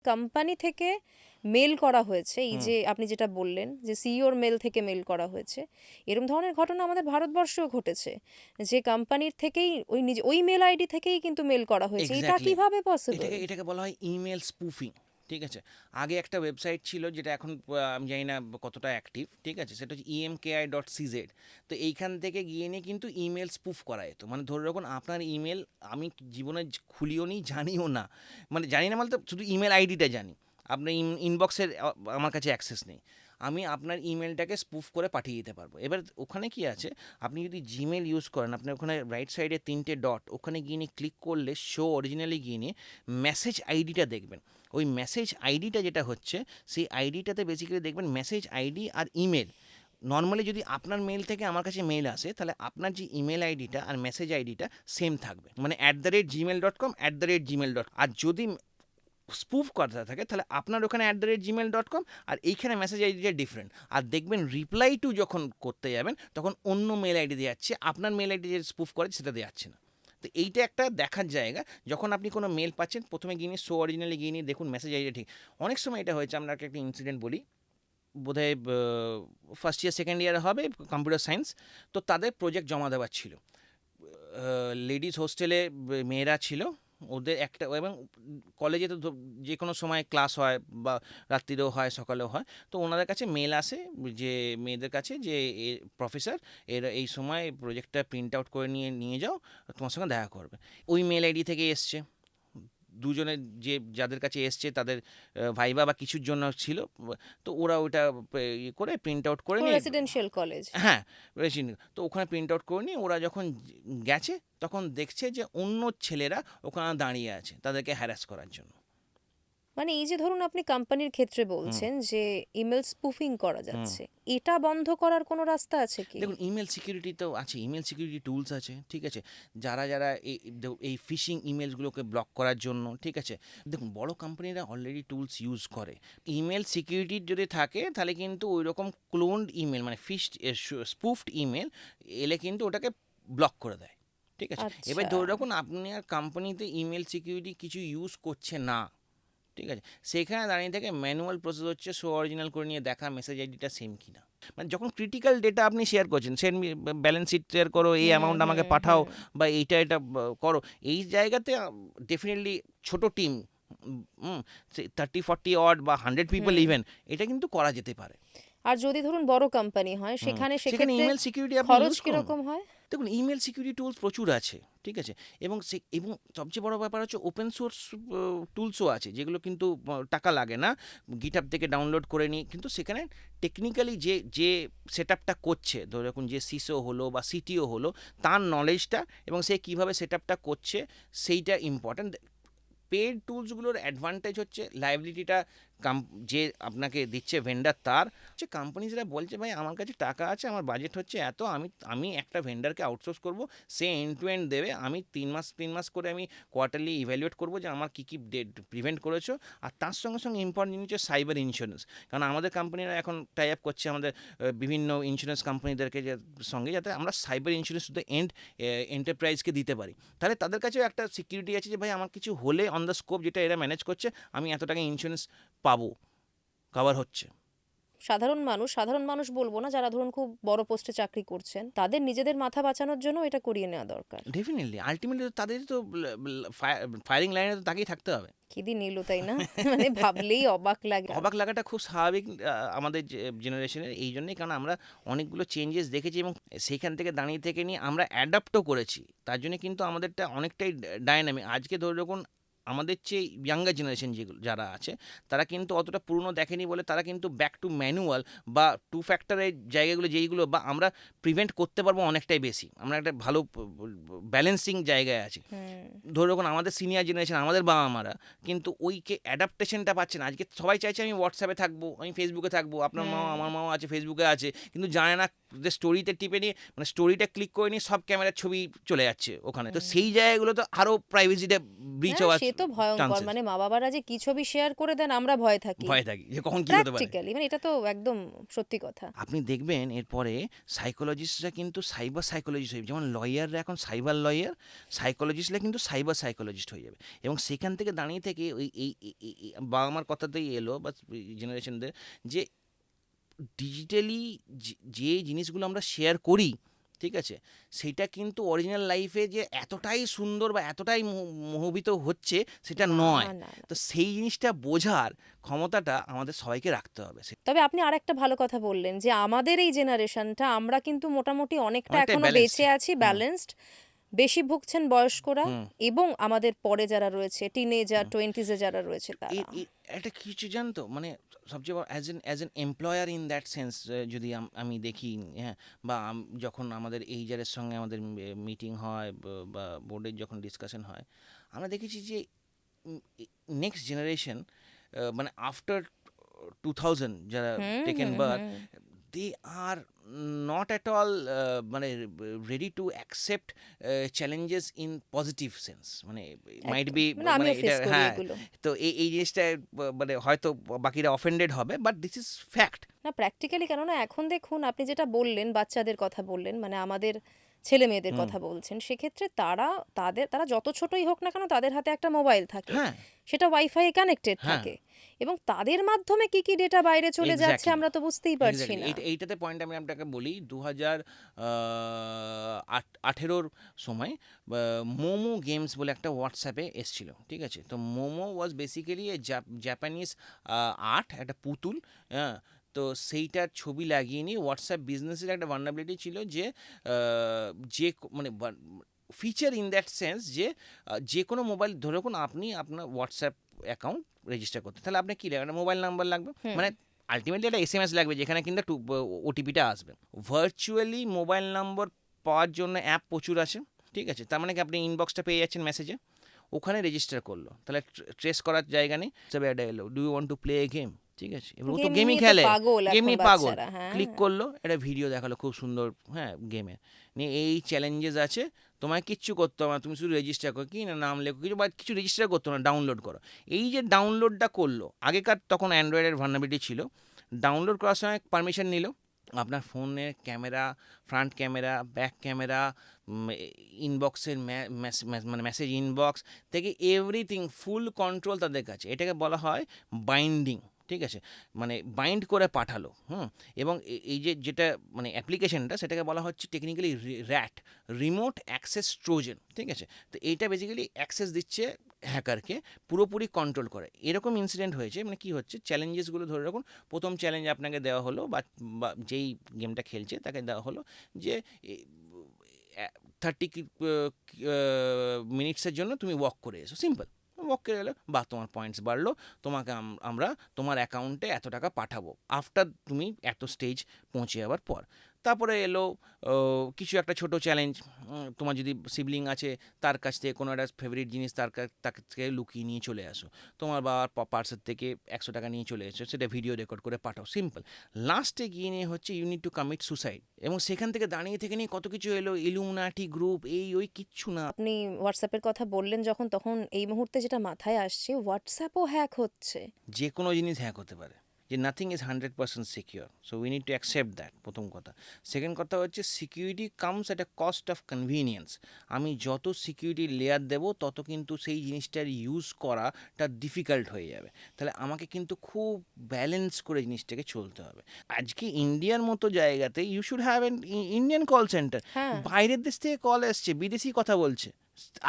Company থেকে mail করা হয়েছে, এই যে আপনি যেটা বললেন যে সিইওর মেল থেকে মেল করা হয়েছে, এরকম ধরনের ঘটনা আমাদের ভারতবর্ষেও ঘটেছে, যে কোম্পানির থেকেই ওই মেল আইডি থেকেই কিন্তু মেল করা হয়েছে। এটা এক্স্যাক্টলি, কিভাবে পসিবল? এটাকে বলা হয় ইমেল স্পুফিং। ঠিক আছে, আগে একটা ওয়েবসাইট ছিল যেটা এখন আমি জানি না কতটা অ্যাক্টিভ, ঠিক আছে, সেটা হচ্ছে emki.cz। তো এইখান থেকে গিয়ে নিয়ে কিন্তু ইমেল স্পুফ করা যেত। মানে ধরে রাখুন আপনার ইমেল আমি জীবনে খুলিও নি, জানিও না, মানে জানি না বলতে শুধু ইমেল আইডিটা জানি, আপনার ইনবক্সের আমার কাছে অ্যাক্সেস নেই। আমি আপনার ইমেলটাকে স্পুফ করে পাঠিয়ে দিতে পারবো। এবার ওখানে কি আছে, আপনি যদি জিমেল ইউজ করেন, আপনি ওখানে রাইট সাইডে 3টে ডট, ওখানে গিয়ে নিয়ে ক্লিক করলে শো অরিজিনালি গিয়ে নিয়ে মেসেজ আইডিটা দেখবেন। ওই মেসেজ আইডিটা যেটা হচ্ছে, সেই আইডিটাতে বেসিক্যালি দেখবেন মেসেজ আইডি আর ইমেল। নর্মালি যদি আপনার মেল থেকে আমার কাছে মেল আসে, তাহলে আপনার যে ইমেল আইডিটা আর মেসেজ আইডিটা সেম থাকবে, মানে @gmail.com @gmail.com। আর যদি স্পুফ করা থাকে তাহলে আপনার ওখানে @gmail.com আর এইখানে মেসেজ আইডিটা ডিফারেন্ট। আর দেখবেন রিপ্লাই টু যখন করতে যাবেন তখন অন্য মেল আইডি দিয়ে যাচ্ছে, আপনার মেল আইডি যে স্পুফ করে সেটা দিয়ে যাচ্ছে না। তো এইটা একটা দেখার জায়গা, যখন আপনি কোনো মেল পাচ্ছেন প্রথমে গিয়ে নিয়ে শো অরিজিনালি গিয়ে নিয়ে দেখুন মেসেজ আইডিটা ঠিক। অনেক সময় এটা হয়েছে, আমরা একটা ইনসিডেন্ট বলি, বোধহয় ফার্স্ট ইয়ার সেকেন্ড ইয়ারে হবে কম্পিউটার সায়েন্স। তো তাদের প্রজেক্ট জমা দেওয়ার ছিল, লেডিস হোস্টেলে মেয়েরা ছিল, ওদের একটা, এবং কলেজে তো যে কোনো সময় ক্লাস হয়, বা রাত্রিরেও হয় সকালেও হয়। তো ওনাদের কাছে মেল আসে যে মেয়েদের কাছে যে প্রফেসর এর এই সময় প্রজেক্টটা প্রিন্ট আউট করে নিয়ে নিয়ে যাও, তোমার সঙ্গে দেখা করবে। ওই মেল আইডি থেকে এসছে। দুজনের যে যাদের কাছে এসছে তাদের ভাইবা বা কিছুর জন্য ছিল, তো ওরা ওইটা ইয়ে করে প্রিন্ট আউট করে নিয়ে, রেসিডেন্সিয়াল কলেজ, হ্যাঁ তো ওখানে প্রিন্ট আউট করে নিয়ে ওরা যখন গেছে তখন দেখছে যে অন্য ছেলেরা ওখানে দাঁড়িয়ে আছে তাদেরকে হ্যারাস করার জন্য। মানে এই যে ধরুন আপনি কোম্পানির ক্ষেত্রে বলছেন যে ইমেল স্পুফিং করা যাচ্ছে, এটা বন্ধ করার কোনো রাস্তা আছে কি? দেখুন, ইমেল সিকিউরিটি তো আছে, ইমেল সিকিউরিটি টুলস আছে, ঠিক আছে, যারা যারা এই ফিশিং ইমেলসগুলোকে ব্লক করার জন্য, ঠিক আছে। দেখুন, বড় কোম্পানিরা অলরেডি টুলস ইউজ করে। ইমেল সিকিউরিটি যদি থাকে তাহলে কিন্তু ওই রকম ক্লোনড ইমেল, মানে স্পুফড ইমেল এলে কিন্তু ওটাকে ব্লক করে দেয়, ঠিক আছে। এবার ধরে রাখুন আপনি আর কোম্পানিতে ইমেল সিকিউরিটি কিছু ইউজ করছে না, ঠিক আছে, সেখানে দাঁড়িয়ে থেকে ম্যানুয়াল প্রসেস হচ্ছে শো অরিজিনাল করে নিয়ে দেখা মেসেজ আইডিটা সেম কিনা। মানে যখন ক্রিটিক্যাল ডেটা আপনি শেয়ার করছেন, সেন্ড ব্যালেন্স শিট শেয়ার করো, এই অ্যামাউন্ট আমাকে পাঠাও, বা এটা করো, এই জায়গাতে ডেফিনেটলি ছোট টিম 30-40 অড বা 100 পিপল ইভেন, এটা কিন্তু করা যেতে পারে। আর যদি ধরুন বড় কোম্পানি হয় সেখানে সেক্ষেত্রে ইমেল সিকিউরিটি খরচ কিরকম হয়? দেখুন, ইমেল সিকিউরিটি টুলস প্রচুর আছে, ঠিক আছে, এবং সবচেয়ে বড় ব্যাপার হচ্ছে ওপেন সোর্স টুলসও আছে, যেগুলো কিন্তু টাকা লাগে না, গিটহাব থেকে ডাউনলোড করে নিই। কিন্তু সেখানে টেকনিক্যালি যে সেট আপটা করছে, ধরে রাখুন যে সিসও হলো বা সিটিও হলো, তার নলেজটা এবং সে কীভাবে সেট আপটা করছে সেইটা ইম্পর্ট্যান্ট। পেড টুলসগুলোর অ্যাডভান্টেজ হচ্ছে লাইবিলিটিটা যে আপনাকে দিচ্ছে ভেন্ডার, তার হচ্ছে কোম্পানি যেটা বলছে ভাই আমার কাছে টাকা আছে, আমার বাজেট হচ্ছে এত, আমি একটা ভেন্ডারকে আউটসোর্স করব, সে এন্ড টু এন্ড দেবে, আমি 3 মাস করে আমি কোয়ার্টারলি ইভ্যালুয়েট করবো যে আমার কী কী প্রিভেন্ট করেছো। আর তার সঙ্গে সঙ্গে ইম্পর্টেন্ট জিনিস হচ্ছে সাইবার ইন্স্যুরেন্স, কারণ আমাদের কোম্পানিরা এখন টাই আপ করছে আমাদের বিভিন্ন ইন্স্যুরেন্স কোম্পানিদেরকে সঙ্গে, যাতে আমরা সাইবার ইন্স্যুরেন্স শুধু এন্টারপ্রাইজকে দিতে পারি। তাহলে তাদের কাছেও একটা সিকিউরিটি আছে যে ভাই আমার কিছু হলে অন দ্য স্কোপ যেটা এরা ম্যানেজ করছে, আমি এত টাকা ইন্স্যুরেন্স পাবো, কভার হচ্ছে। সাধারণ মানুষ বলবো না, যারা ধরুন খুব বড় পোস্টে চাকরি করছেন, তাদের নিজেদের মাথা বাঁচানোর জন্য এটা করিয়ে নেওয়া দরকার। ডেফিনেটলি, আলটিমেটলি তাদের তো ফায়ারিং লাইনে তো তাকেই থাকতে হবে। কি দিন এলো, তাই না? মানে ভাবলেই অবাক লাগে। অবাক লাগাটা খুব স্বাভাবিক আমাদের জেনারেশনের, এই জন্যই, কারণ আমরা অনেকগুলো চেঞ্জেস দেখেছি এবং সেইখান থেকে দাঁড়িয়ে থেকে নিয়ে আমরা অ্যাডাপ্টও করেছি। তার জন্য কিন্তু আমাদেরটা অনেকটাই ডায়নামিক। আজকে ধরে রাখুন আমাদের চেয়ে ইয়াঙ্গার জেনারেশন যেগুলো যারা আছে, তারা কিন্তু অতটা পুরনো দেখেনি বলে তারা কিন্তু ব্যাক টু ম্যানুয়াল বা টু ফ্যাক্টরের জায়গাগুলো যেইগুলো বা আমরা প্রিভেন্ট করতে পারবো অনেকটাই বেশি, আমরা একটা ভালো ব্যালেন্সিং জায়গায় আছি। ধরে রাখুন আমাদের সিনিয়র জেনারেশন, আমাদের বাবা মারা কিন্তু ওইকে অ্যাডাপ্টেশনটা পাচ্ছে না। আজকে সবাই চাইছে আমি হোয়াটসঅ্যাপে থাকবো, আমি ফেসবুকে থাকবো, আপনার মাও আমার মাও আছে ফেসবুকে আছে, কিন্তু জানে না যে স্টোরিতে টিপে নিয়ে, মানে স্টোরিটা ক্লিক করে নিয়ে সব ক্যামেরার ছবি চলে যাচ্ছে ওখানে। তো সেই জায়গাগুলো তো আরও প্রাইভেসিটা ব্রিচও আছে। তো ভয়ঙ্কর, chances। মানে মা বাবারা যে কি ছবি শেয়ার করে দেন আমরা ভয় থাকি ভয় থাকি যে কখন কি হতে পারে। প্র্যাকটিক্যালি, মানে এটা তো একদম সত্যি কথা। আপনি দেখবেন এরপরে সাইকোলজিস্টরা কিন্তু সাইবার সাইকোলজিস্ট হয়ে যাবে, যেমন লয়াররা এখন সাইবার লয়ার, সাইকোলজিস্টরা কিন্তু সাইবার সাইকোলজিস্ট হয়ে যাবে। এবং সেখান থেকে দাঁড়িয়ে থেকে ওই বাবা মার কথাতেই এলো বা জেনারেশনদের, যে ডিজিটালি যে জিনিসগুলো আমরা শেয়ার করি, ঠিক আছে, সেটা কিন্তু অরিজিনাল লাইফে যে এতটাই সুন্দর বা এতটাই মোহিত হচ্ছে সেটা না, নয়। না, না। তো সেই জিনিসটা বোঝার ক্ষমতাটা আমাদের সবাইকে রাখতে হবে। তবে আপনি আরেকটা ভালো কথা বললেন যে আমাদের এই জেনারেশনটা আমরা কিন্তু মোটামুটি অনেকটা অনেকটাই এখনো balanced। বেঁচে আছি, ব্যালেন্সড। বেশি ভুগছেন বয়স্করা এবং আমাদের পরে যারা রয়েছে টিনেজার টোয়েন্টিজে যারা রয়েছে তারা। একটা কিছু জানতো, মানে সবচেয়ে বড় as an employer in that sense, যদি আমি দেখি, হ্যাঁ, বা যখন আমাদের এইজারের সঙ্গে আমাদের মিটিং হয় বা বোর্ডের যখন ডিসকাশন হয়, আমরা দেখেছি যে নেক্সট জেনারেশন, মানে আফটার 2000 যারা taken birth, they are not at all মানে ready to accept challenges in positive sense, মানে মাইট বি, মানে মানে আমিও এটা, ফেস করি হ্যাঁ। এগুলো। তো এই জিনিসটা মানে হয়তো বাকিরা অফেন্ডেড হবে, বাট দিস ইজ ফ্যাক্ট। না প্র্যাকটিক্যালি, কেননা এখন দেখুন আপনি যেটা বললেন বাচ্চাদের কথা বললেন, মানে আমাদের ছেলে মেয়েদের কথা বলছেন, সেক্ষেত্রে তারা যত ছোটই হোক না কেন তাদের হাতে একটা মোবাইল থাকে, হ্যাঁ, সেটা ওয়াইফাই কানেক্টেড হ্যাঁ। থাকে, এবং তাদের মাধ্যমে কি কি ডেটা বাইরে চলে যাচ্ছে Exactly. আমরা তো বুঝতেই পারছি না। এইটাতে পয়েন্ট আমি আপনাকে বলি, 2018 সময় মোমো গেমস বলে একটা হোয়াটসঅ্যাপে এসছিল, ঠিক আছে। তো মোমো ওয়াজ বেসিক্যালি এ জাপানিজ আর্ট, একটা পুতুল, হ্যাঁ। তো সেইটার ছবি লাগিয়ে নিয়ে হোয়াটসঅ্যাপ বিজনেসের একটা ভালনারেবিলিটি ছিল, যে মানে ফিচার ইন দ্যাট সেন্স, যে যে কোনো মোবাইল, ধরে রাখুন আপনি আপনার হোয়াটসঅ্যাপ অ্যাকাউন্ট রেজিস্টার করতে, তাহলে আপনার কী লাগবে, একটা মোবাইল নাম্বার লাগবে, মানে আলটিমেটলি একটা SMS লাগবে যেখানে কিন্তু ওটিপিটা আসবে। ভার্চুয়ালি মোবাইল নম্বর পাওয়ার জন্য অ্যাপ প্রচুর আছে, ঠিক আছে। তার মানে কি আপনি ইনবক্সটা পেয়ে যাচ্ছেন মেসেজে, ওখানে রেজিস্টার করলো, তাহলে ট্রেস করার জায়গা নেই, সব অ্যাড এলো, do you want to play a game, ঠিক আছে। এবার ও তো Game গেমই নিয়ে তো খেলে, পাগল গেম এখন নিয়ে পাগল, বাচ্চারা, হ্যাঁ। ক্লিক করলো, একটা ভিডিও দেখালো খুব সুন্দর, হ্যাঁ, গেমের নিয়ে এই চ্যালেঞ্জেস আছে, তোমায় কিচ্ছু করতে হবে না, তুমি শুধু রেজিস্টার করো, কি না নাম লেখো কিছু, বা কিছু রেজিস্টার করতো না, ডাউনলোড করো। এই যে ডাউনলোডটা করলো, আগেকার তখন অ্যান্ড্রয়েডের ভালনারেবিলিটি ছিল, ডাউনলোড করার সময় পারমিশন নিল, আপনার ফোনের camera, front camera, back camera, ইনবক্সের মানে মেসেজ ইনবক্স থেকে এভরিথিং ফুল কন্ট্রোল তাদের কাছে। এটাকে বলা হয় বাইন্ডিং, ঠিক আছে, মানে বাইন্ড করে পাঠালো। এবং এই যেটা মানে অ্যাপ্লিকেশনটা, সেটাকে বলা হচ্ছে technically rat, remote access Trojan, ঠিক আছে। তো এইটা বেসিক্যালি অ্যাক্সেস দিচ্ছে হ্যাকারকে, পুরোপুরি কন্ট্রোল করে। এরকম ইনসিডেন্ট হয়েছে, মানে কি হচ্ছে, চ্যালেঞ্জেসগুলো ধরে রাখুন, প্রথম চ্যালেঞ্জ আপনাকে দেওয়া হলো, বা যেই গেমটা খেলছে তাকে দেওয়া হলো যে 30 মিনিটসের জন্য তুমি ওয়াক করে এসো, সিম্পল ওয়াক করে এলো, বা তোমার পয়েন্টস বাড়লো, তোমাকে আমরা তোমার অ্যাকাউন্টে এত টাকা পাঠাবো আফটার তুমি এত স্টেজ পৌঁছে যাওয়ার পর। তারপরে এলো কিছু একটা ছোট চ্যালেঞ্জ, তোমার যদি সিবলিং আছে তার কাছ থেকে কোনো একটা ফেভারিট জিনিস তার থেকে লুকিয়ে নিয়ে চলে আসো, তোমার বাবার পার্সের থেকে 100 টাকা নিয়ে চলে এসো, সেটা ভিডিও রেকর্ড করে পাঠাও, সিম্পল। লাস্টে গিয়ে নিয়ে হচ্ছে you need to commit suicide, এবং সেখান থেকে দাঁড়িয়ে থেকে নিয়ে কত কিছু এলো, ইলুমিনাটি গ্রুপ, এই ওই কিচ্ছু না। আপনি হোয়াটসঅ্যাপের কথা বললেন যখন, তখন এই মুহূর্তে যেটা মাথায় আসছে, হোয়াটসঅ্যাপও হ্যাক হচ্ছে। যে কোনো জিনিস হ্যাক হতে পারে, যে nothing is 100% secure, so we need to accept that, প্রথম কথা। সেকেন্ড কথা হচ্ছে security comes at a cost of convenience. আমি যত সিকিউরিটি লেয়ার দেবো তত কিন্তু সেই জিনিসটার ইউজ করাটা ডিফিকাল্ট হয়ে যাবে, তাহলে আমাকে কিন্তু খুব ব্যালেন্স করে জিনিসটাকে চলতে হবে। আজকে ইন্ডিয়ার মতো জায়গাতে you should have an Indian call centre, হ্যাঁ। বাইরের দেশ থেকে কল এসছে, বিদেশি কথা বলছে,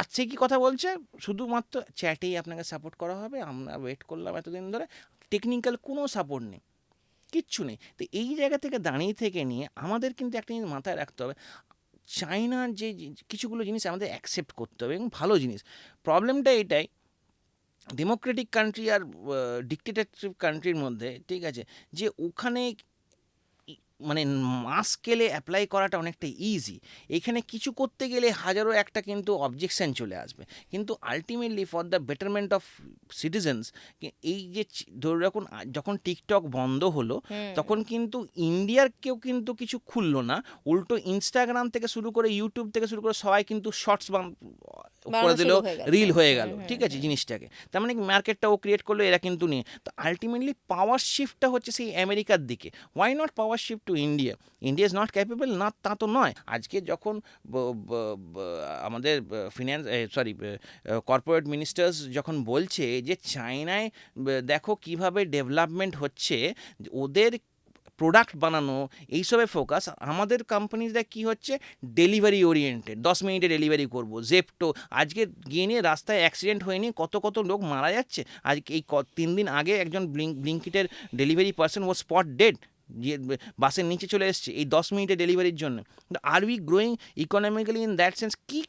আজকে কি কথা বলছে, শুধুমাত্র চ্যাটেই আপনাকে সাপোর্ট করা হবে, আমরা ওয়েট করলাম এতদিন ধরে, টেকনিক্যাল কোনো সাপোর্ট নেই, কিচ্ছু নেই। তো এই জায়গা থেকে দাঁড়িয়ে থেকে নিয়ে আমাদের কিন্তু একটা জিনিস মাথায় রাখতে হবে, চায়নার যে কিছুগুলো জিনিস আমাদের অ্যাকসেপ্ট করতে হবে, এবং ভালো জিনিস। প্রবলেমটা এটাই, ডেমোক্রেটিক কান্ট্রি আর ডিক্টেটরশিপ কান্ট্রির মধ্যে, ঠিক আছে, যে ওখানে মানে মাস স্কেলে অ্যাপ্লাই করাটা অনেকটা ইজি। এখানে কিছু করতে গেলে হাজারো একটা কিন্তু অবজেকশন চলে আসবে, কিন্তু ultimately for the betterment of citizens এই যে ধরে রাখুন যখন টিকটক বন্ধ হলো তখন কিন্তু ইন্ডিয়ার কেউ কিন্তু কিছু খুললো না, উল্টো ইনস্টাগ্রাম থেকে শুরু করে ইউটিউব থেকে শুরু করে সবাই কিন্তু শর্টস করে বানানো দিল, শুরু হয়ে গেল। রিল হয়ে গেল, ঠিক আছে জিনিসটাকে। তার মানে মার্কেটটাও ক্রিয়েট করলো, এরা কিন্তু নিয়ে। তো আলটিমেটলি পাওয়ার শিফটটা হচ্ছে সেই আমেরিকার দিকে। Why not power shift to India? India is not capable না, তা তো নয়। আজকে যখন আমাদের ফিন্যান্স কর্পোরেট মিনিস্টার্স যখন বলছে যে চায়নায় দেখো কিভাবে ডেভেলপমেন্ট হচ্ছে, ওদের প্রোডাক্ট বানানো এইসবে ফোকাস, আমাদের কোম্পানিজরা কি হচ্ছে ডেলিভারি ওরিয়েন্টেড, 10 মিনিটে ডেলিভারি করবো। জেপটো আজকে গিয়ে নিয়ে রাস্তায় অ্যাক্সিডেন্ট হয়নি, কত কত লোক মারা যাচ্ছে। আজকে এই 3 দিন আগে একজন ব্লিঙ্কিটের ডেলিভারি পার্সন ও স্পট ডেড, যে বাসের নিচে চলে এসছে এই 10 মিনিটে ডেলিভারির জন্য। আর we growing economically in that sense? কি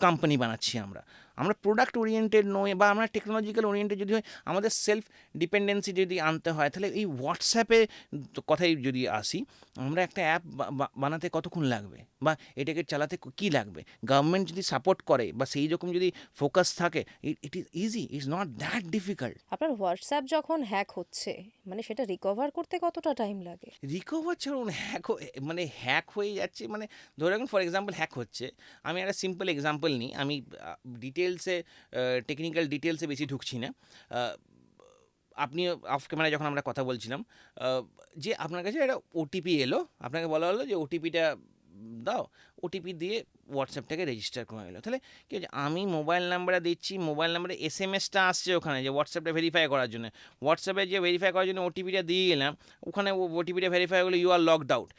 কোম্পানি বানাচ্ছি আমরা? আমরা প্রোডাক্ট ওরিয়েন্টেড নই, বা আমরা টেকনোলজিক্যাল ওরিয়েন্টেড যদি হয়, আমাদের সেলফ ডিপেন্ডেন্সি যদি আনতে হয়, তাহলে এই হোয়াটসঅ্যাপে কথাই যদি আসি, আমরা একটা অ্যাপ বানাতে কতক্ষণ লাগবে, বা এটাকে চালাতে কি লাগবে? গভর্নমেন্ট যদি সাপোর্ট করে বা সেই রকম যদি ফোকাস থাকে, it is easy, is not that difficult. আপনার হোয়াটসঅ্যাপ যখন হ্যাক হচ্ছে, মানে সেটা রিকভার করতে কতটা টাইম লাগে? রিকভার ছাড়ুন, মানে হ্যাক হয়ে যাচ্ছে, মানে ধরে রাখুন ফর এক্সাম্পল হ্যাক হচ্ছে। আমি একটা সিম্পল এক্সাম্পল নিই, আমি ডিটেলসে টেকনিক্যাল ডিটেলসে বেশি ঢুকছি না। আপনি অফ ক্যামেরায় যখন আমরা কথা বলছিলাম, যে আপনার কাছে একটা ওটিপি এলো, আপনাকে বলা হলো যে ওটিপিটা দাও, ওটিপি দিয়ে হোয়াটসঅ্যাপটাকে রেজিস্টার করে নিল। তাহলে কী হচ্ছে, আমি মোবাইল নাম্বারটা দিচ্ছি, মোবাইল নাম্বারে এসএমএসটা আসছে ওখানে যে হোয়াটসঅ্যাপটা ভেরিফাই করার জন্য, হোয়াটসঅ্যাপে যে ভেরিফাই করার জন্য ওটিপিটা দিয়ে গেলাম, ওখানে ওটিপিটা ভেরিফাই হলো ইউ আর লকড আউট।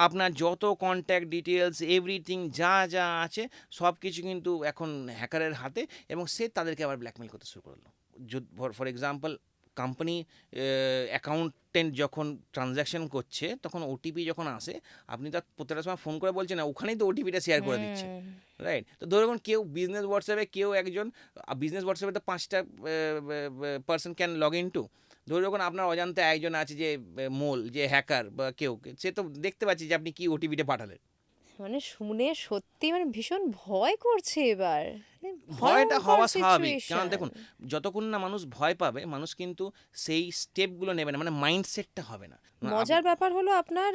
আপনার যত কন্ট্যাক্ট ডিটেলস এভরিথিং যা যা আছে সব কিছু কিন্তু এখন হ্যাকারের হাতে, এবং সে তাদেরকে আবার ব্ল্যাকমেল করতে শুরু করলো। ফর এক্সাম্পল কোম্পানি অ্যাকাউন্টেন্ট যখন ট্রানজ্যাকশন করছে, তখন ওটিপি যখন আসে, আপনি তার প্রত্যেকটা সময় ফোন করে বলছেন না, ওখানেই তো ওটিপিটা শেয়ার করে দিচ্ছে, রাইট? তো ধরুন কেউ বিজনেস হোয়াটসঅ্যাপে, কেউ একজন বিজনেস হোয়াটসঅ্যাপে তো 5টা person can log in to. ধরুন আপনার অজান্তে একজন আছে যে মোল, যে হ্যাকার বা কেউ, সে তো দেখতে পাচ্ছে যে আপনি কি ওটিপিটা পাঠালেন। মানে শুনে সত্যি মানে ভীষণ ভয় করছে এবার। ভয়টা ভয়ঙ্কর হওয়া স্বাভাবিক, কারণ সিচুয়েশন। দেখুন যতক্ষণ না মানুষ ভয় পাবে, মানুষ কিন্তু সেই স্টেপগুলো নেবে না, মানে মাইন্ডসেটটা হবে না। মজার ব্যাপার হলো আপনার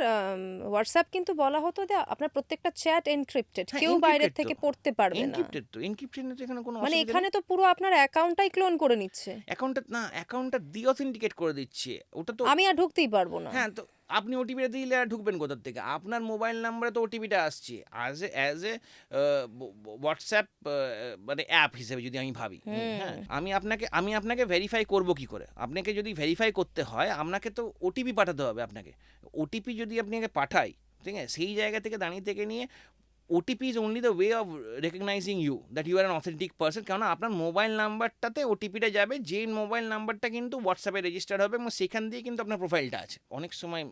হোয়াটসঅ্যাপ কিন্তু বলা হতো যে আপনার প্রত্যেকটা চ্যাট এনক্রিপ্টেড, কেউ বাইরের থেকে পড়তে পারবে না। এনক্রিপ্টেড তো এখানে কোনো মানে অসুবিধা এখানে তো পুরো আপনার অ্যাকাউন্টটাই ক্লোন করে নিচ্ছে, অ্যাকাউন্টটা ডিঅথেন্টিকেট করে দিচ্ছে, ওটা তো আমি আর ঢুকতেই পারবো না। হ্যাঁ। তো আপনি ওটিপিটা দিলে আর ঢুকবেন কোথার থেকে? আপনার মোবাইল নাম্বারে তো ওটিপিটা আসছে অ্যাজ এ হোয়াটসঅ্যাপ মানে অ্যাপ হিসেবে যদি আমি ভাবি। হ্যাঁ, আমি আপনাকে ভেরিফাই করব কি করে? আপনাকে যদি ভেরিফাই করতে হয়, আপনাকে তো ওটিপি পাঠাতে হবে আপনাকে। ওটিপি যদি আপনাকে পাঠাই, ঠিক আছে, সেই জায়গা থেকে দাঁড়িয়ে থেকে নিয়ে OTP is only the way of recognising you that you are an authentic person. কারণ আপনার মোবাইল নাম্বারটাতে ওটিপিটা যাবে, যে মোবাইল নাম্বারটা কিন্তু হোয়াটসঅ্যাপে রেজিস্টার হবে, এবং সেখান দিয়ে কিন্তু আপনার প্রোফাইলটা আছে। অনেক সময়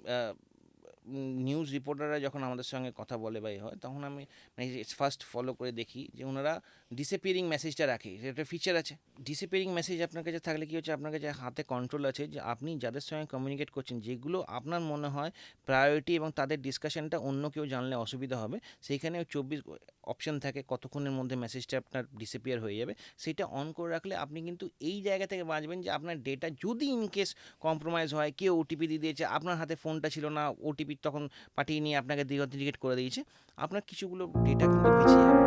নিউজ রিপোর্টাররা যখন আমাদের সঙ্গে কথা বলে বা হয়, তখন আমি মানে ফার্স্ট ফলো করে দেখি যে ওনারা ডিসঅ্যাপিয়ারিং মেসেজটা রাখে, সেটা ফিচার আছে। ডিসঅ্যাপিয়ারিং মেসেজ আপনার কাছে থাকলে কী হচ্ছে, আপনার কাছে হাতে কন্ট্রোল আছে যে আপনি যাদের সঙ্গে কমিউনিকেট করছেন, যেগুলো আপনার মনে হয় প্রায়োরিটি এবং তাদের ডিসকাশনটা অন্য কেউ জানলে অসুবিধা হবে, সেইখানে 24 অপশন থাকে কতক্ষণের মধ্যে মেসেজটা আপনার ডিসঅ্যাপিয়ার হয়ে যাবে। সেটা অন করে রাখলে আপনি কিন্তু এই জায়গা থেকে বাঁচবেন যে আপনার ডেটা যদি ইনকেস কম্প্রোমাইজ হয়, কেউ ওটিপি দিয়ে দিয়েছে, আপনার হাতে ফোনটা ছিল না, ওটিপি তখন পাঠিয়ে নিয়ে আপনাকে ডিঅথেন্টিকেট করে দিয়েছে, আপনার কিছুগুলো ডেটা কিন্তু বেঁচে যাবে।